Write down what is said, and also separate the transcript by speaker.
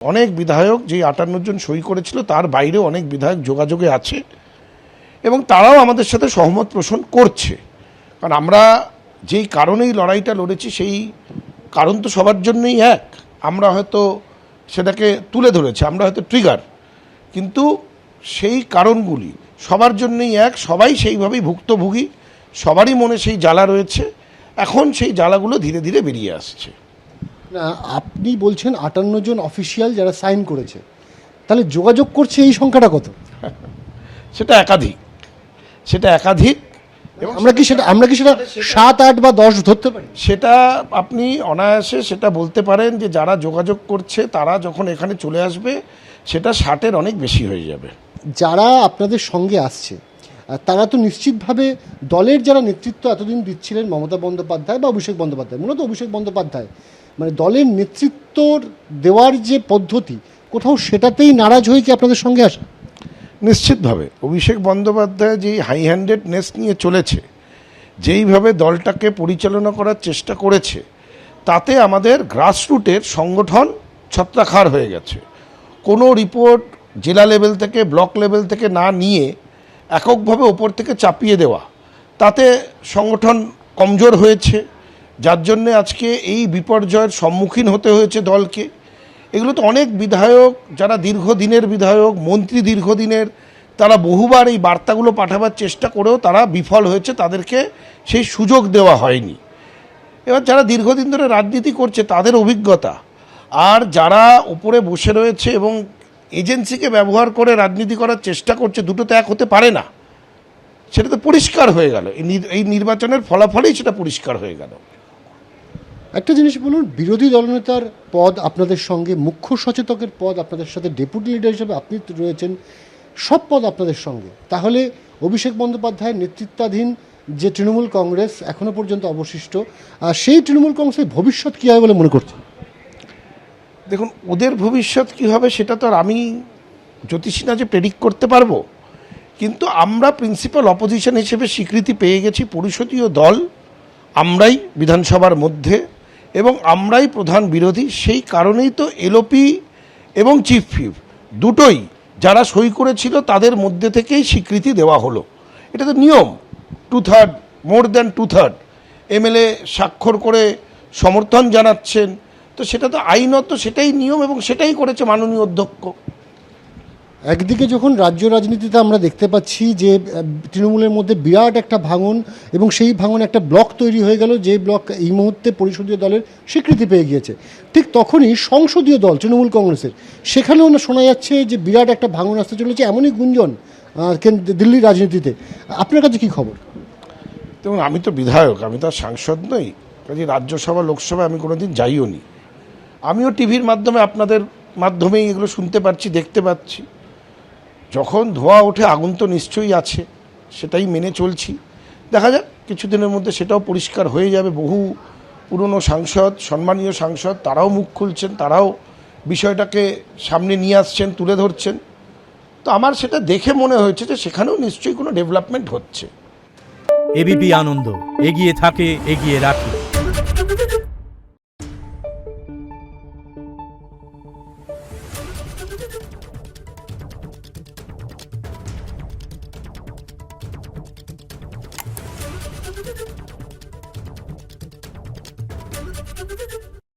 Speaker 1: অনেক বিধায়ক যে 58 জন সই করেছিল তার বাইরেও অনেক বিধায়ক যোগাযোগে আছে এবং তারাও আমাদের সাথে সহমত পোষণ করছে। কারণ আমরা যেই কারণেই লড়াইটা লড়েছি সেই কারণ তো সবার জন্যই এক। আমরা হয়তো সেটাকে তুলে ধরেছি, আমরা হয়তো ট্রিগার, কিন্তু সেই কারণগুলি সবার জন্যই এক, সবাই সেইভাবেই ভুক্তভোগী, সবারই মনে সেই জ্বালা রয়েছে। এখন সেই জ্বালাগুলো ধীরে ধীরে বেরিয়ে আসছে।
Speaker 2: না, আপনি বলছেন 58 জন অফিসিয়াল যারা সাইন করেছে, তাহলে যোগাযোগ করছে এই সংখ্যাটা কত?
Speaker 1: সেটা একাধিক এবং
Speaker 2: আমরা কি সেটা 7, 8 বা 10 ধরতে পারি?
Speaker 1: সেটা আপনি অনায়াসে সেটা বলতে পারেন যে যারা যোগাযোগ করছে তারা যখন এখানে চলে আসবে সেটা 60-এর অনেক বেশি হয়ে যাবে।
Speaker 2: যারা আপনাদের সঙ্গে আসছে তারা তো নিশ্চিতভাবে দলের যারা নেতৃত্ব এতদিন দিচ্ছিলেন মমতা বন্দ্যোপাধ্যায় বা অভিষেক বন্দ্যোপাধ্যায়, মূলত অভিষেক বন্দ্যোপাধ্যায়, মানে দলের নেতৃত্ব দেওয়ার যে পদ্ধতি, কোথাও সেটাতেই নারাজ হয়ে কি আপনাদের সঙ্গে আসা?
Speaker 1: নিশ্চিতভাবে অভিষেক বন্দ্যোপাধ্যায় যেই হাই হ্যান্ডেডনেস নিয়ে চলেছে, যেইভাবে দলটাকে পরিচালনা করার চেষ্টা করেছে, তাতে আমাদের গ্রাসরুটের সংগঠন ছত্রাখার হয়ে গেছে। কোনো রিপোর্ট জেলা লেভেল থেকে ব্লক লেভেল থেকে না নিয়ে এককভাবে ওপর থেকে চাপিয়ে দেওয়া, তাতে সংগঠন কমজোর হয়েছে, যার জন্যে আজকে এই বিপর্যয়ের সম্মুখীন হতে হয়েছে দলকে। এগুলো তো অনেক বিধায়ক যারা দীর্ঘদিনের বিধায়ক, মন্ত্রী দীর্ঘদিনের, তারা বহুবার এই বার্তাগুলো পাঠাবার চেষ্টা করেও তারা বিফল হয়েছে, তাদেরকে সেই সুযোগ দেওয়া হয়নি। এবার যারা দীর্ঘদিন ধরে রাজনীতি করছে তাদের অভিজ্ঞতা, আর যারা উপরে বসে রয়েছে এবং এজেন্সিকে ব্যবহার করে রাজনীতি করার চেষ্টা করছে, দুটো তো এক হতে পারে না। সেটা তো পরিষ্কার হয়ে গেল, এই নির্বাচনের ফলাফলেই সেটা পরিষ্কার হয়ে গেল।
Speaker 2: একটা জিনিস বলুন, বিরোধী দলনেতার পদ আপনাদের সঙ্গে, মুখ্য সচেতকের পদ আপনাদের সাথে, ডেপুটি লিডার হিসেবে আপনি রয়েছেন, সব পদ আপনাদের সঙ্গে। তাহলে অভিষেক বন্দ্যোপাধ্যায়ের নেতৃত্বাধীন যে তৃণমূল কংগ্রেস এখনও পর্যন্ত অবশিষ্ট, সেই তৃণমূল কংগ্রেসের ভবিষ্যৎ কী হবে বলে মনে করছেন?
Speaker 1: দেখুন, ওদের ভবিষ্যৎ কী হবে সেটা তো আর আমি জ্যোতিষী না যে প্রেডিক্ট করতে পারবো, কিন্তু আমরা প্রিন্সিপাল অপোজিশন হিসেবে স্বীকৃতি পেয়ে গেছি। পরিষদীয় দল আমরাই বিধানসভার মধ্যে এবং আমরাই প্রধান বিরোধী। সেই কারণেই তো এলওপি এবং চিফ হুইপ দুটোই যারা সই করেছিল তাদের মধ্যে থেকেই স্বীকৃতি দেওয়া হলো। এটা তো নিয়ম, 2/3, মোর দ্যান 2/3 এমএলএ স্বাক্ষর করে সমর্থন জানাচ্ছেন, তো সেটা তো আইনত, সেটাই নিয়ম এবং সেটাই করেছে মাননীয় অধ্যক্ষ।
Speaker 2: একদিকে যখন রাজ্য রাজনীতিতে আমরা দেখতে পাচ্ছি যে তৃণমূলের মধ্যে বিরাট একটা ভাঙন, এবং সেই ভাঙন একটা ব্লক তৈরি হয়ে গেল, যে ব্লক এই মুহূর্তে পরিষদীয় দলের স্বীকৃতি পেয়ে গিয়েছে, ঠিক তখনই সংসদীয় দল তৃণমূল কংগ্রেসের সেখানেও শোনা যাচ্ছে যে বিরাট একটা ভাঙন আসতে চলেছে, এমনই গুঞ্জন দিল্লির রাজনীতিতে। আপনার কাছে কী খবর?
Speaker 1: দেখুন, আমি তো বিধায়ক, আমি তো আর সাংসদ নই, কাজে রাজ্যসভা লোকসভা আমি কোনোদিন যাইও নি। আমিও টিভির মাধ্যমে আপনাদের মাধ্যমেই এগুলো শুনতে পাচ্ছি, দেখতে পাচ্ছি। যখন ধোঁয়া ওঠে আগুন তো নিশ্চয়ই আছে, সেটাই মেনে চলছি। দেখা যাক, কিছুদিনের মধ্যে সেটাও পরিষ্কার হয়ে যাবে। বহু পুরনো সাংসদ, সম্মানীয় সাংসদ, তারাও মুখ খুলছেন, তারাও বিষয়টাকে সামনে নিয়ে আসছেন, তুলে ধরছেন। তো আমার সেটা দেখে মনে হয়েছে যে সেখানেও নিশ্চয়ই কোনো ডেভেলপমেন্ট হচ্ছে।
Speaker 3: এবিপি আনন্দ, এগিয়ে থাকে, এগিয়ে রাখে।